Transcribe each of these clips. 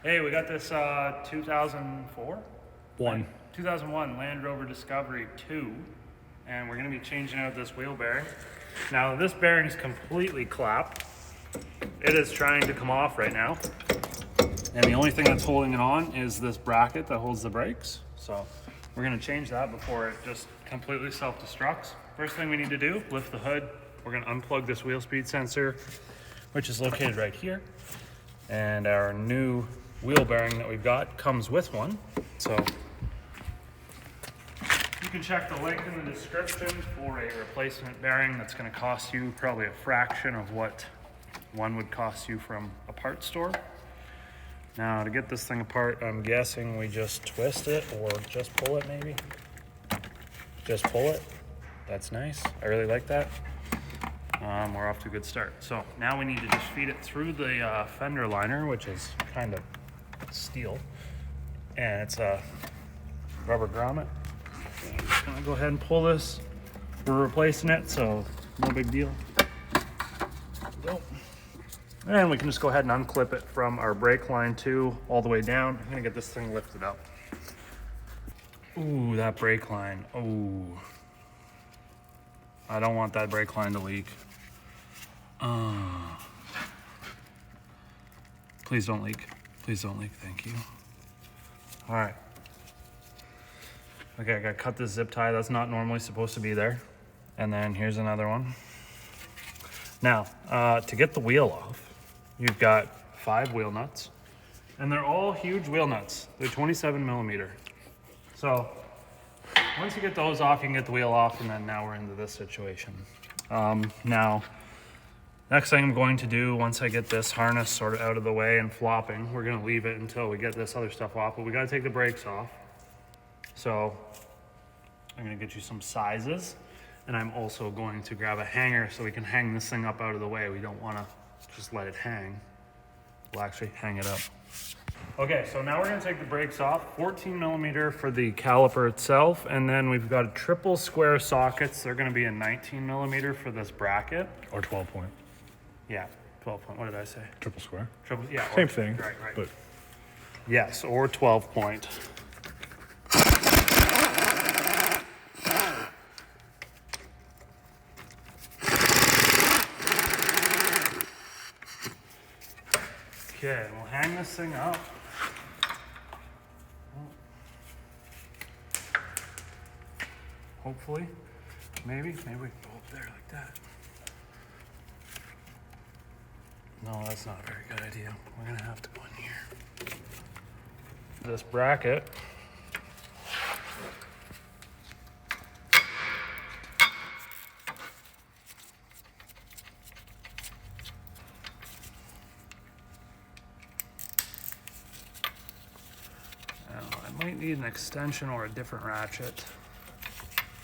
Hey, we got this 2004? 2001 Land Rover Discovery 2, and we're going to be changing out this wheel bearing. Now, this bearing is completely clapped. It is trying to come off right now, and the only thing that's holding it on is this bracket that holds the brakes. So we're going to change that before it just completely self-destructs. First thing we need to do, lift the hood. We're going to unplug this wheel speed sensor, which is located right here. And our new wheel bearing that we've got comes with one. So you can check the link in the description for a replacement bearing that's going to cost you probably a fraction of what one would cost you from a parts store. Now, to get this thing apart, I'm guessing we just twist it or just pull it maybe. Just pull it. That's nice. I really like that. We're off to a good start. So now we need to just feed it through the fender liner, which is kind of steel, and it's a rubber grommet. So I'm just gonna go ahead and pull this. We're replacing it, so no big deal. Go. And we can just go ahead and unclip it from our brake line too, all the way down. I'm gonna get this thing lifted up. Ooh, that brake line. Ooh. I don't want that brake line to leak. Please don't leak. Please don't leak, thank you. All right. Okay, I gotta cut this zip tie. That's not normally supposed to be there. And then here's another one. Now, to get the wheel off, you've got 5 wheel nuts, and they're all huge wheel nuts. They're 27 millimeter. So once you get those off, you can get the wheel off, and then now we're into this situation. Now, next thing I'm going to do, once I get this harness sort of out of the way and flopping, we're gonna leave it until we get this other stuff off, but we gotta take the brakes off. So I'm gonna get you some sizes, and I'm also going to grab a hanger so we can hang this thing up out of the way. We don't wanna just let it hang. We'll actually hang it up. Okay, so now we're gonna take the brakes off. 14 millimeter for the caliper itself, and then we've got triple square sockets. They're gonna be a 19 millimeter for this bracket. Or 12 point. Yeah, 12 point, what did I say? Triple square. Triple, yeah. Same thing. Right. But yes, or 12 point. Okay, we'll hang this thing up. Hopefully, maybe we can go up there like that. No, that's not a very good idea. We're gonna have to go in here. This bracket. Now, I might need an extension or a different ratchet.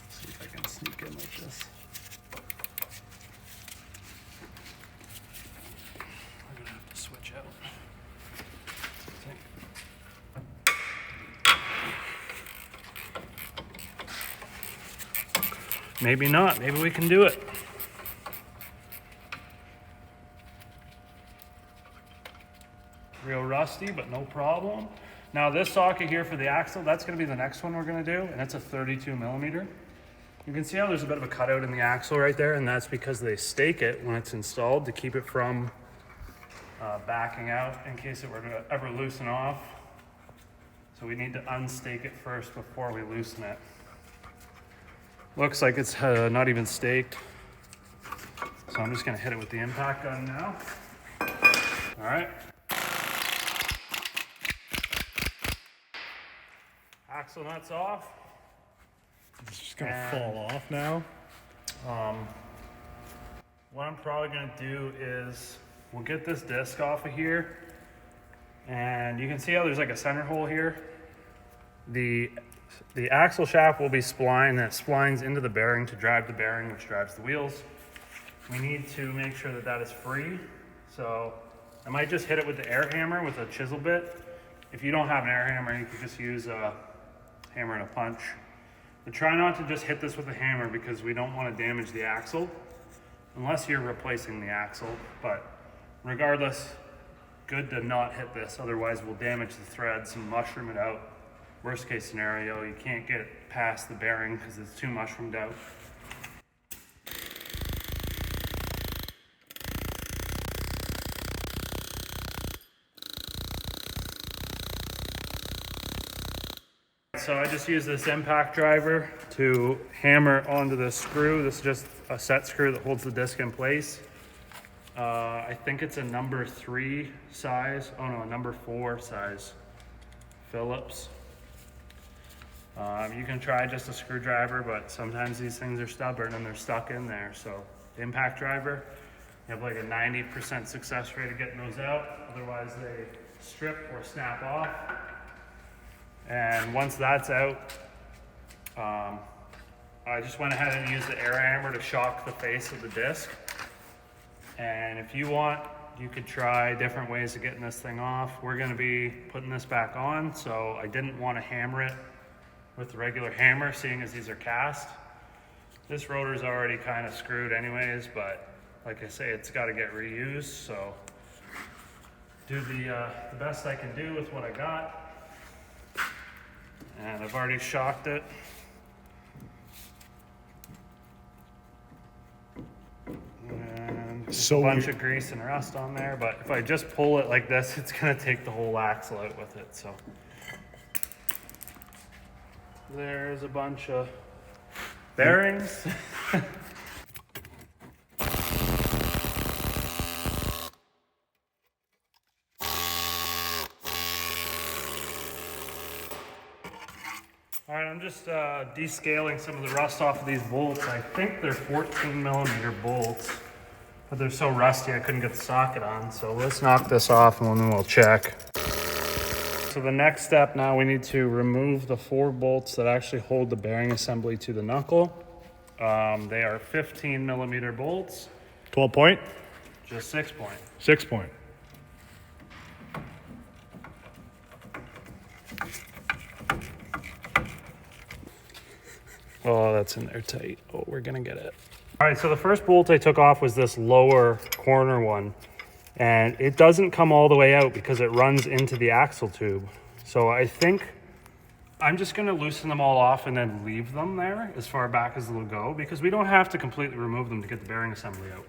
See if I can sneak in like this. I'm gonna have to switch out. Maybe not, maybe we can do it. Real rusty, but no problem. Now this socket here for the axle, that's gonna be the next one we're gonna do, and it's a 32 millimeter. You can see how there's a bit of a cutout in the axle right there, and that's because they stake it when it's installed to keep it from backing out in case it were to ever loosen off. So we need to unstake it first before we loosen it. Looks like it's not even staked. So I'm just gonna hit it with the impact gun now. All right. Axle nuts off. it's just gonna fall off now. What I'm probably gonna do is we'll get this disc off of here, and you can see how there's like a center hole here. The axle shaft will be splined, and it splines into the bearing to drive the bearing, which drives the wheels. We need to make sure that that is free. So I might just hit it with the air hammer with a chisel bit. If you don't have an air hammer, you can just use a hammer and a punch. But try not to just hit this with a hammer because we don't want to damage the axle unless you're replacing the axle. But regardless, good to not hit this, otherwise we'll damage the threads and mushroom it out. Worst case scenario, you can't get past the bearing because it's too mushroomed out. So I just use this impact driver to hammer onto this screw. This is just a set screw that holds the disc in place. I think it's a number 3 size. Oh no, a number 4 size Phillips. You can try just a screwdriver, but sometimes these things are stubborn and they're stuck in there. So the impact driver, you have like a 90% success rate of getting those out. Otherwise they strip or snap off. And once that's out, I just went ahead and used the air hammer to shock the face of the disc. And if you want, you could try different ways of getting this thing off. We're gonna be putting this back on, so I didn't want to hammer it with the regular hammer, seeing as these are cast. This rotor's already kind of screwed anyways, but like I say, it's got to get reused, so do the best I can do with what I got. And I've already shocked it. And So a bunch of grease and rust on there, but if I just pull it like this, it's gonna take the whole axle out with it, so. There's a bunch of bearings. All right, I'm just descaling some of the rust off of these bolts. I think they're 14mm bolts, but they're so rusty I couldn't get the socket on. So let's knock this off and then we'll check. So the next step now, we need to remove the 4 bolts that actually hold the bearing assembly to the knuckle. They are 15mm bolts. 12 point? Just 6 point. 6 point. Oh, that's in there tight. Oh, we're gonna get it. All right, so the first bolt I took off was this lower corner one, and it doesn't come all the way out because it runs into the axle tube. So I think I'm just gonna loosen them all off and then leave them there as far back as they'll go, because we don't have to completely remove them to get the bearing assembly out.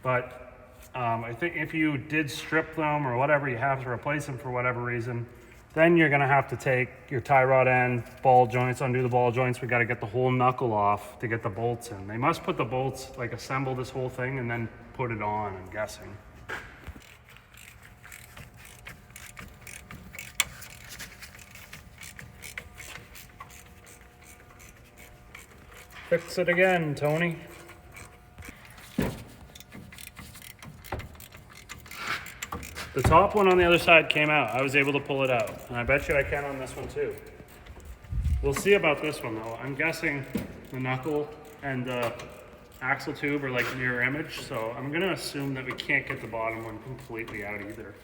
But I think if you did strip them or whatever, you have to replace them for whatever reason, then you're gonna have to take your tie rod end, ball joints, undo the ball joints. We gotta get the whole knuckle off to get the bolts in. They must put the bolts, like assemble this whole thing and then put it on, I'm guessing. Fix it again, Tony. The top one on the other side came out. I was able to pull it out, and I bet you I can on this one too. We'll see about this one though. I'm guessing the knuckle and the axle tube are like mirror image, so I'm gonna assume that we can't get the bottom one completely out either.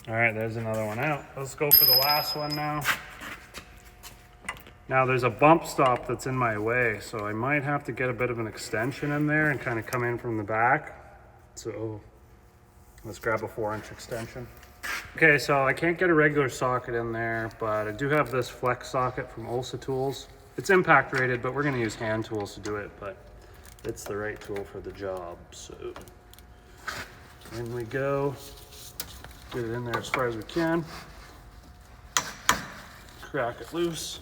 All right, there's another one out. Let's go for the last one now. Now there's a bump stop that's in my way, so I might have to get a bit of an extension in there and kind of come in from the back. So let's grab a 4-inch extension. Okay, so I can't get a regular socket in there, but I do have this flex socket from Olsa Tools. It's impact rated, but we're gonna use hand tools to do it, but it's the right tool for the job. So in we go. Get it in there as far as we can. Crack it loose.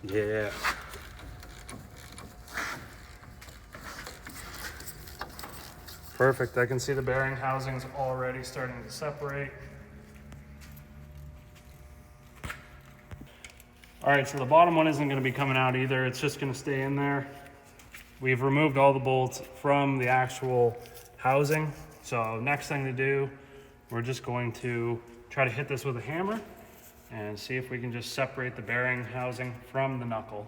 Yeah. Perfect. I can see the bearing housings already starting to separate. All right, so the bottom one isn't going to be coming out either. It's just going to stay in there. We've removed all the bolts from the actual housing. So next thing to do, we're just going to try to hit this with a hammer and see if we can just separate the bearing housing from the knuckle.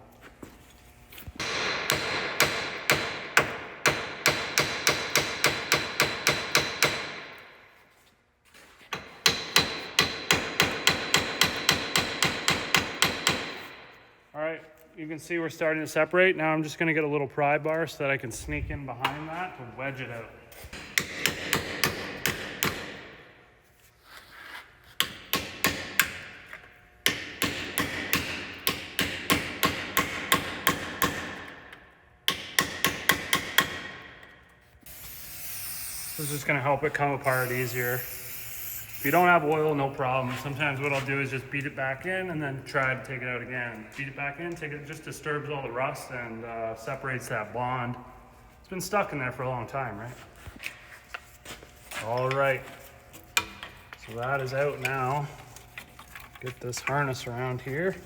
All right, you can see we're starting to separate. Now I'm just gonna get a little pry bar so that I can sneak in behind that to wedge it out. is just gonna help it come apart easier. If you don't have oil, no problem. Sometimes what I'll do is just beat it back in and then try to take it out again. Beat it back in, it just disturbs all the rust and separates that bond. It's been stuck in there for a long time, right? All right, so that is out now. Get this harness around here.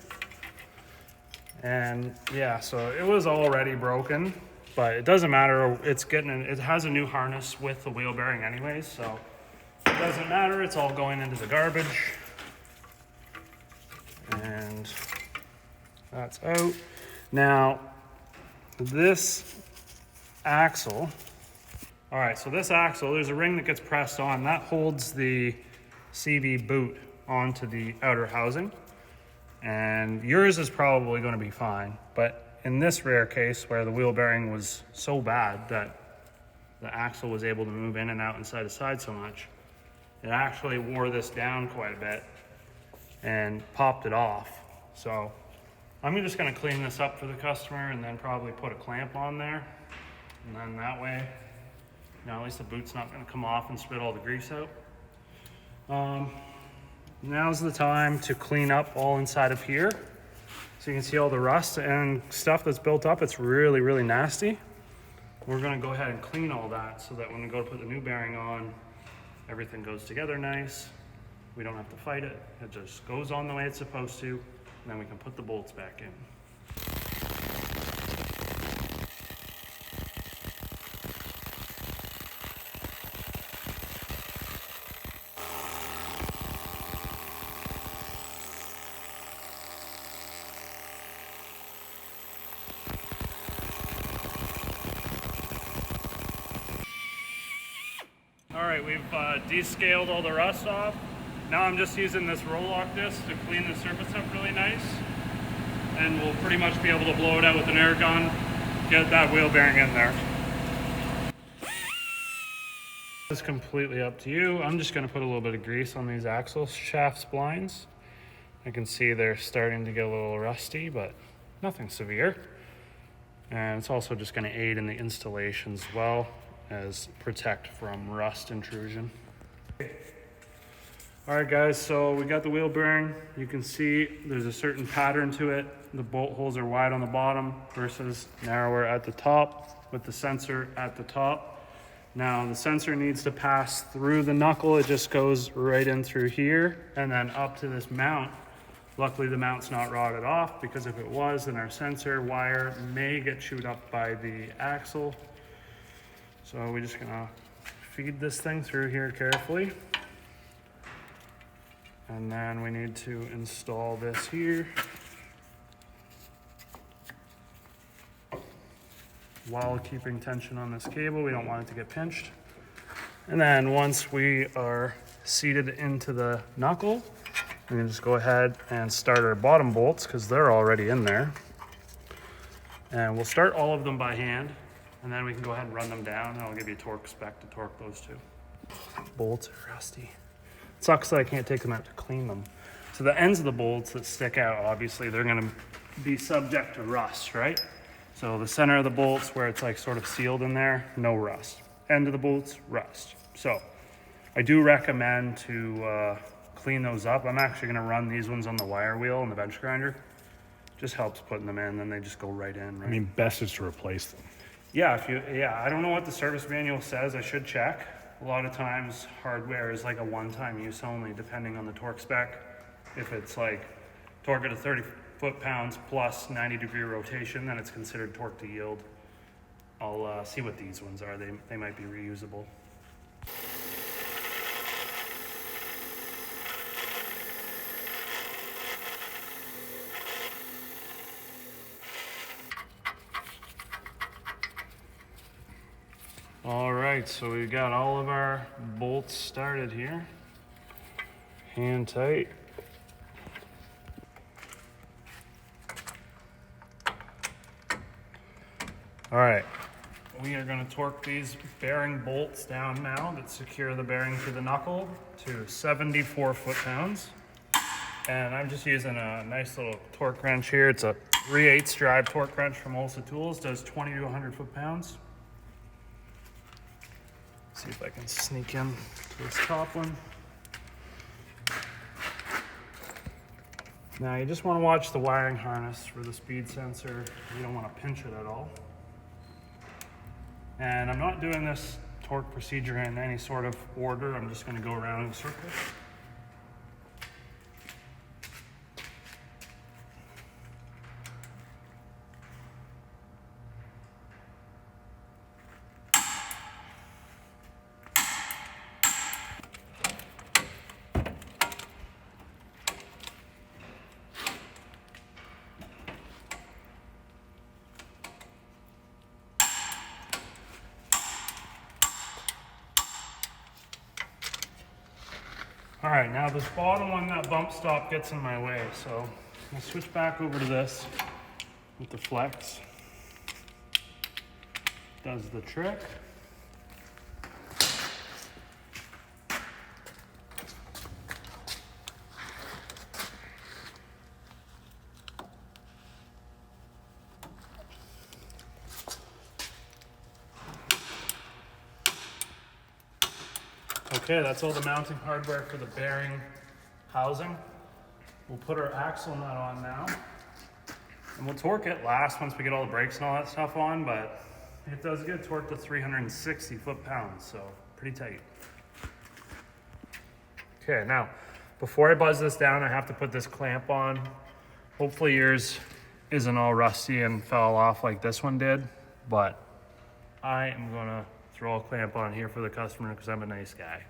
And yeah, so it was already broken, but it doesn't matter. It has a new harness with the wheel bearing anyways, so it doesn't matter. It's all going into the garbage. And that's out. Now, this axle, all right, so this axle, there's a ring that gets pressed on. That holds the CV boot onto the outer housing. And yours is probably going to be fine. But in this rare case where the wheel bearing was so bad that the axle was able to move in and out and side to side so much, it actually wore this down quite a bit and popped it off. So I'm just going to clean this up for the customer and then probably put a clamp on there. And then that way, at least the boot's not going to come off and spit all the grease out. Now's the time to clean up all inside of here. So you can see all the rust and stuff that's built up. It's really, really nasty. We're gonna go ahead and clean all that so that when we go to put the new bearing on, everything goes together nice. We don't have to fight it. It just goes on the way it's supposed to, and then we can put the bolts back in. All right, we've descaled all the rust off. Now I'm just using this roll-lock disc to clean the surface up really nice. And we'll pretty much be able to blow it out with an air gun, get that wheel bearing in there. It's completely up to you. I'm just gonna put a little bit of grease on these axle shaft splines. I can see they're starting to get a little rusty, but nothing severe. And it's also just gonna aid in the installation as well as protect from rust intrusion. All right guys, so we got the wheel bearing. You can see there's a certain pattern to it. The bolt holes are wide on the bottom versus narrower at the top with the sensor at the top. Now the sensor needs to pass through the knuckle. It just goes right in through here and then up to this mount. Luckily the mount's not rotted off, because if it was, then our sensor wire may get chewed up by the axle. So we're just gonna feed this thing through here carefully. And then we need to install this here while keeping tension on this cable. We don't want it to get pinched. And then once we are seated into the knuckle, we can just go ahead and start our bottom bolts because they're already in there. And we'll start all of them by hand, and then we can go ahead and run them down, and I'll give you a torque spec to torque those two. Bolts are rusty. It sucks that I can't take them out to clean them. So the ends of the bolts that stick out, obviously, they're gonna be subject to rust, right? So the center of the bolts where it's like sort of sealed in there, no rust. End of the bolts, rust. So I do recommend to clean those up. I'm actually gonna run these ones on the wire wheel and the bench grinder. Just helps putting them in, then they just go right in, right? I mean, best is to replace them. Yeah, I don't know what the service manual says. I should check. A lot of times hardware is like a one-time use only, depending on the torque spec. If it's like torque at a 30 foot-pounds plus 90-degree rotation, then it's considered torque to yield. I'll see what these ones are. They might be reusable. All right, so we've got all of our bolts started here. Hand tight. All right, we are going to torque these bearing bolts down now that secure the bearing to the knuckle to 74 foot-pounds. And I'm just using a nice little torque wrench here. It's a 3/8 drive torque wrench from Olsa Tools. Does 20 to 100 foot-pounds. see if I can sneak in to this top one. Now you just want to watch the wiring harness for the speed sensor. You don't want to pinch it at all. And I'm not doing this torque procedure in any sort of order. I'm just going to go around in circles. All right, now this bottom one, that bump stop gets in my way, so I'll switch back over to this with the flex. Does the trick. Okay, that's all the mounting hardware for the bearing housing. We'll put our axle nut on now. And we'll torque it last once we get all the brakes and all that stuff on, but it does get torqued to 360 foot-pounds, so pretty tight. Okay, now, before I buzz this down, I have to put this clamp on. Hopefully yours isn't all rusty and fell off like this one did, but I am gonna throw a clamp on here for the customer because I'm a nice guy.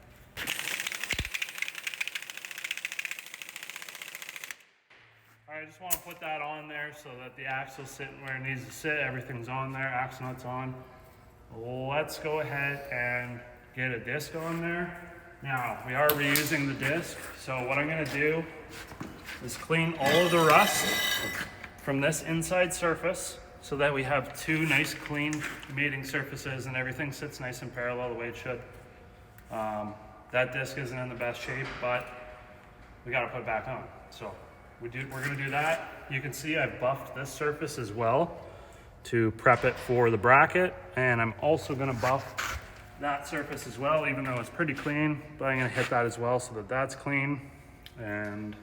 All right, I just want to put that on there so that the axle's sitting where it needs to sit. Everything's on there, axle nut's on. Let's go ahead and get a disc on there. Now, we are reusing the disc, so what I'm gonna do is clean all of the rust from this inside surface so that we have two nice clean mating surfaces and everything sits nice and parallel the way it should. That disc isn't in the best shape, but we gotta put it back on. So we're gonna do that. You can see I've buffed this surface as well to prep it for the bracket, and I'm also gonna buff that surface as well, even though it's pretty clean, but I'm gonna hit that as well so that that's clean. And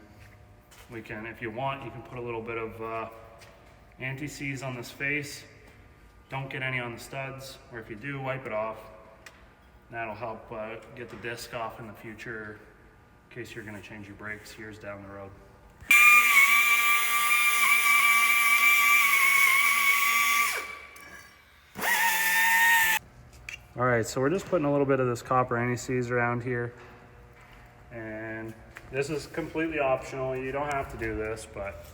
we can, if you want, you can put a little bit of anti-seize on this face. Don't get any on the studs, or if you do, wipe it off. That'll help get the disc off in the future in case you're gonna change your brakes years down the road. All right, so we're just putting a little bit of this copper anti-seize around here. And this is completely optional. You don't have to do this, but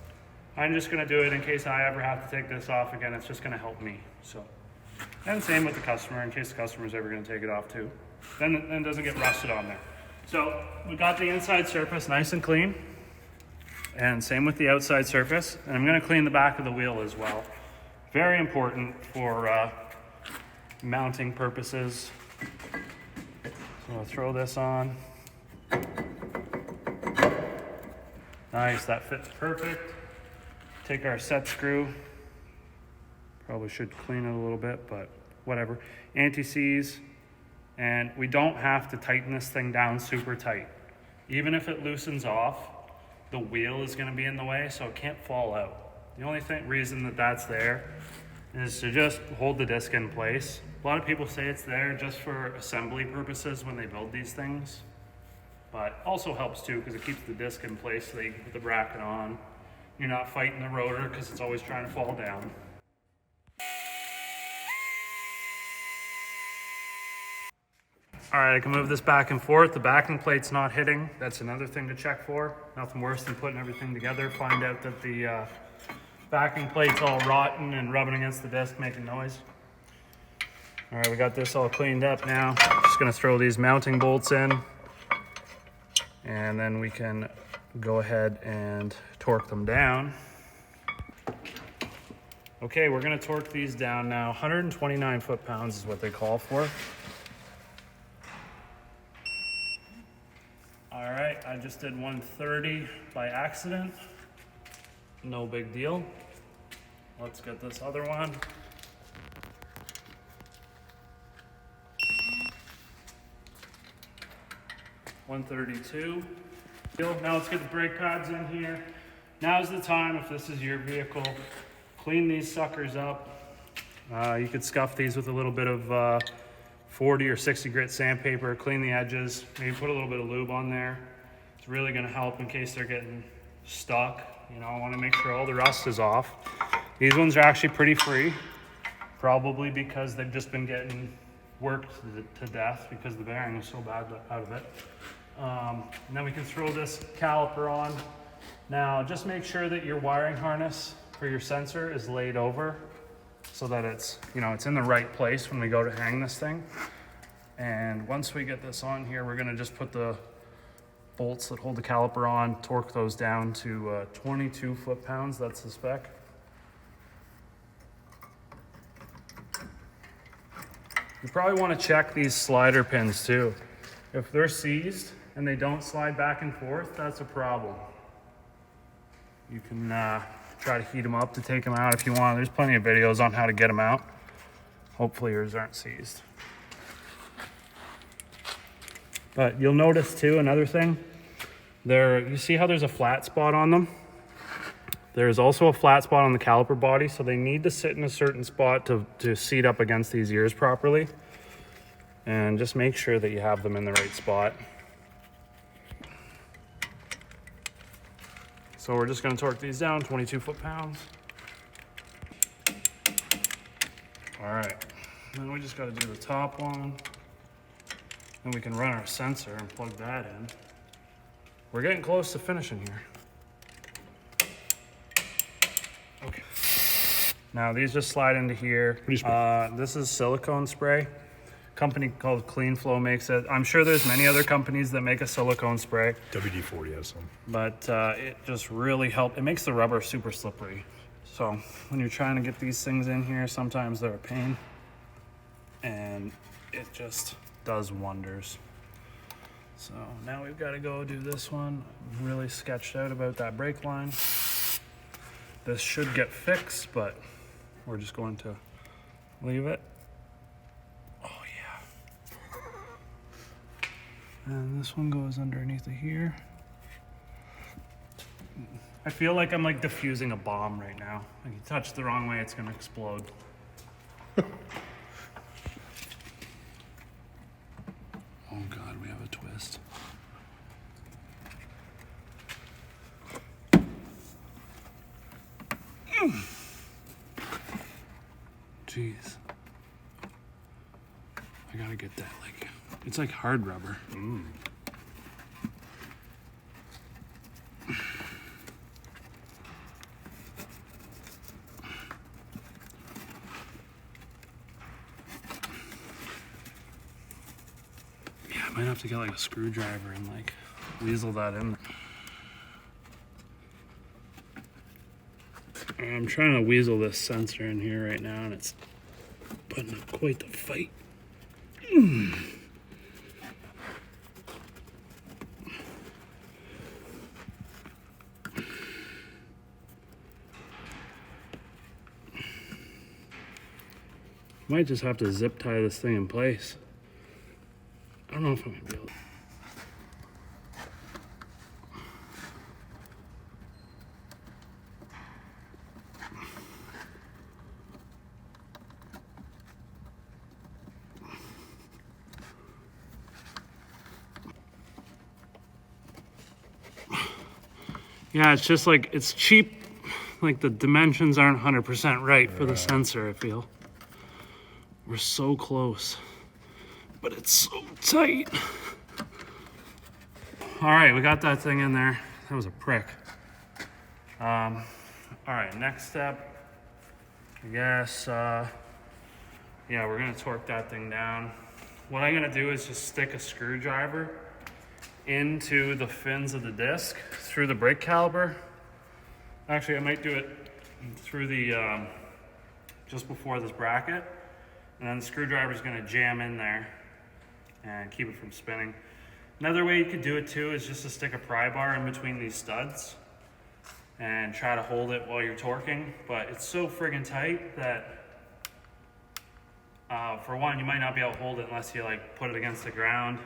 I'm just gonna do it in case I ever have to take this off again. It's just gonna help me, so. And same with the customer, in case the customer's ever gonna take it off too. Then it doesn't get rusted on there. So we got the inside surface nice and clean. And same with the outside surface. And I'm gonna clean the back of the wheel as well. Very important for mounting purposes. So I'll throw this on. Nice, that fits perfect. Take our set screw. Probably should clean it a little bit, but whatever. Anti-seize. And we don't have to tighten this thing down super tight. Even if it loosens off, the wheel is gonna be in the way, so it can't fall out. The only reason that that's there is to just hold the disc in place. A lot of people say it's there just for assembly purposes when they build these things, but also helps too because it keeps the disc in place so that you can put the bracket on. You're not fighting the rotor because it's always trying to fall down. All right, I can move this back and forth. The backing plate's not hitting. That's another thing to check for. Nothing worse than putting everything together, find out that the backing plate's all rotten and rubbing against the disc, making noise. All right, we got this all cleaned up now. Just gonna throw these mounting bolts in, and then we can go ahead and torque them down. Okay, we're gonna torque these down now. 129 foot-pounds is what they call for. All right, I just did 130 by accident. No big deal. Let's get this other one. 132. Now let's get the brake pads in here. Now's the time, if this is your vehicle, clean these suckers up. You could scuff these with a little bit of 40 or 60 grit sandpaper, clean the edges, maybe put a little bit of lube on there. It's really gonna help in case they're getting stuck. You know, I wanna make sure all the rust is off. These ones are actually pretty free, probably because they've just been getting worked to death because the bearing was so bad out of it. And then we can throw this caliper on. Now, just make sure that your wiring harness for your sensor is laid over so that it's, you know, it's in the right place when we go to hang this thing. And once we get this on here, we're gonna just put the bolts that hold the caliper on, torque those down to 22 foot-pounds, that's the spec. You probably want to check these slider pins too. If they're seized and they don't slide back and forth, that's a problem. You can try to heat them up to take them out if you want. There's plenty of videos on how to get them out. Hopefully yours aren't seized. But you'll notice too, another thing, you see how there's a flat spot on them? There's also a flat spot on the caliper body, so they need to sit in a certain spot to seat up against these ears properly. And just make sure that you have them in the right spot. So we're just gonna torque these down, 22 foot-pounds. All right, then we just gotta do the top one. And we can run our sensor and plug that in. We're getting close to finishing here. Okay. Now these just slide into here. This is silicone spray. Company called Clean Flow makes it. I'm sure there's many other companies that make a silicone spray. WD-40 has some. But it just really helps. It makes the rubber super slippery. So when you're trying to get these things in here, sometimes they're a pain. And it just does wonders. So now we've got to go do this one. I'm really sketched out about that brake line. This should get fixed, but we're just going to leave it. Oh yeah. And this one goes underneath of here. I feel like I'm like diffusing a bomb right now. Like you touch the wrong way, it's gonna explode. Oh God, we have a twist. Jeez. I gotta get that, like, it's like hard rubber. Yeah, I might have to get like a screwdriver and like weasel that in. I'm trying to weasel this sensor in here right now, and it's putting up quite the fight. Might just have to zip tie this thing in place. I don't know if I'm gonna be able to. Yeah, it's just like, it's cheap. Like the dimensions aren't 100% right for the sensor, I feel. We're so close, but it's so tight. All right, we got that thing in there. That was a prick. All right, next step, I guess, yeah, we're gonna torque that thing down. What I'm gonna do is just stick a screwdriver into the fins of the disc through the brake caliper. Actually, I might do it through the, just before this bracket. And then the screwdriver is gonna jam in there and keep it from spinning. Another way you could do it too is just to stick a pry bar in between these studs and try to hold it while you're torquing. But it's so friggin' tight that for one, you might not be able to hold it unless you like put it against the ground.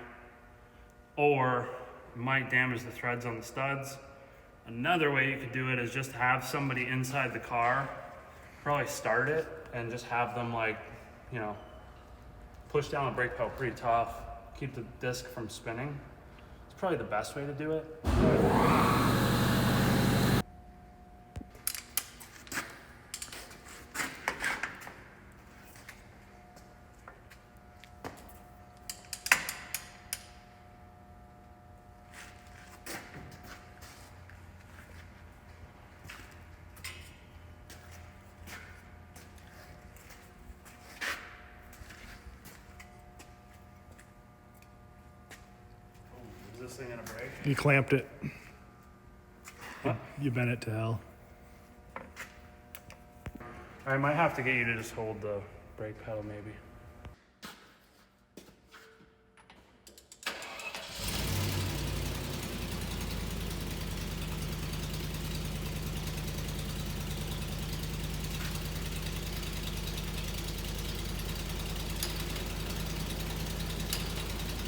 or it might damage the threads on the studs. Another way you could do it is just have somebody inside the car, probably start it and just have them, like, you know, push down the brake pedal pretty tough, keep the disc from spinning. It's probably the best way to do it. Is this thing gonna break? You clamped it. What? You bent it to hell. I might have to get you to just hold the brake pedal maybe.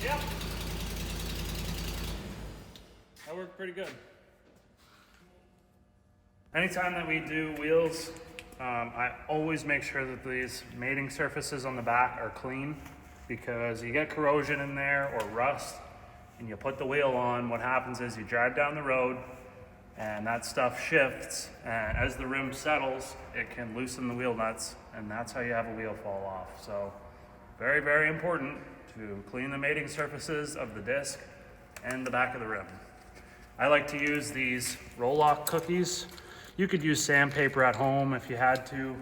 Yep. That worked pretty good. Anytime that we do wheels, I always make sure that these mating surfaces on the back are clean, because you get corrosion in there or rust and you put the wheel on, what happens is you drive down the road and that stuff shifts, and as the rim settles, it can loosen the wheel nuts, and that's how you have a wheel fall off. So very, very important to clean the mating surfaces of the disc and the back of the rim. I like to use these roll-lock cookies. You could use sandpaper at home if you had to,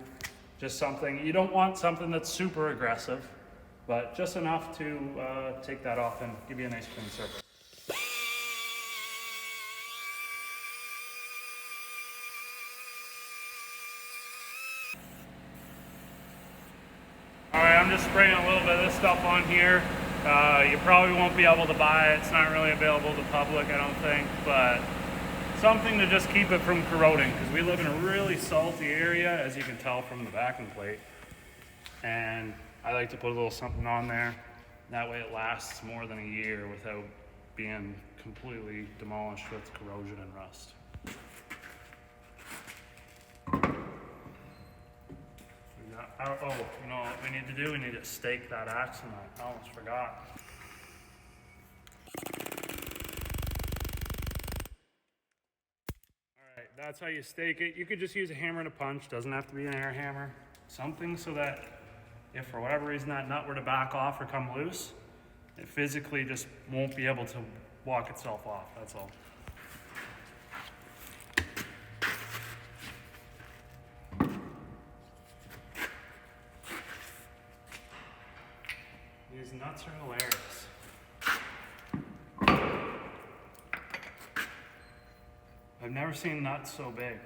just something. You don't want something that's super aggressive, but just enough to take that off and give you a nice clean surface. All right, I'm just spraying a little bit of this stuff on here. You probably won't be able to buy it. It's not really available to the public, I don't think, but something to just keep it from corroding, because we live in a really salty area, as you can tell from the backing plate. And I like to put a little something on there. That way it lasts more than a year without being completely demolished with corrosion and rust. Oh, you know what we need to do? We need to stake that axle nut. I almost forgot. Alright, that's how you stake it. You could just use a hammer and a punch. Doesn't have to be an air hammer. Something so that if for whatever reason that nut were to back off or come loose, it physically just won't be able to walk itself off. That's all. These nuts are hilarious. I've never seen nuts so big.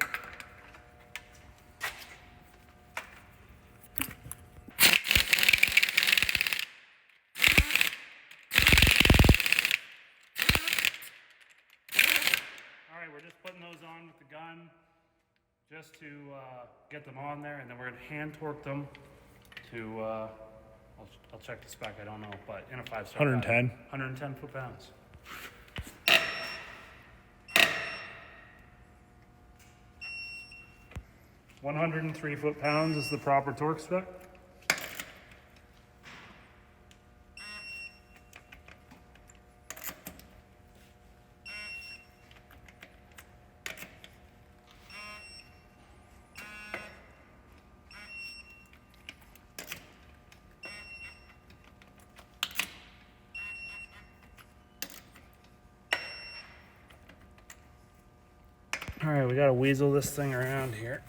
All right, we're just putting those on with the gun just to get them on there, and then we're going to hand torque them to I'll check the spec, I don't know, but in a 5-star 110. 110 foot-pounds. $103 foot-pounds is the proper torque spec. All right, we gotta weasel this thing around here.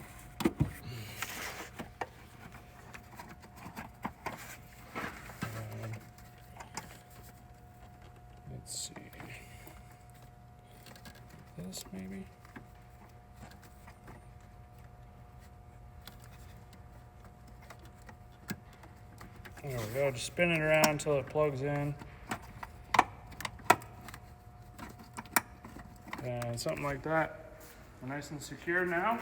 Let's see. This maybe? There we go, just spin it around until it plugs in. And something like that. We're nice and secure now.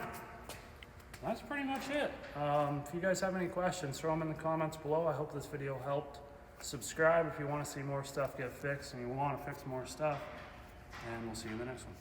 That's pretty much it. If you guys have any questions, throw them in the comments below. I hope this video helped. Subscribe if you want to see more stuff get fixed and you want to fix more stuff. And we'll see you in the next one.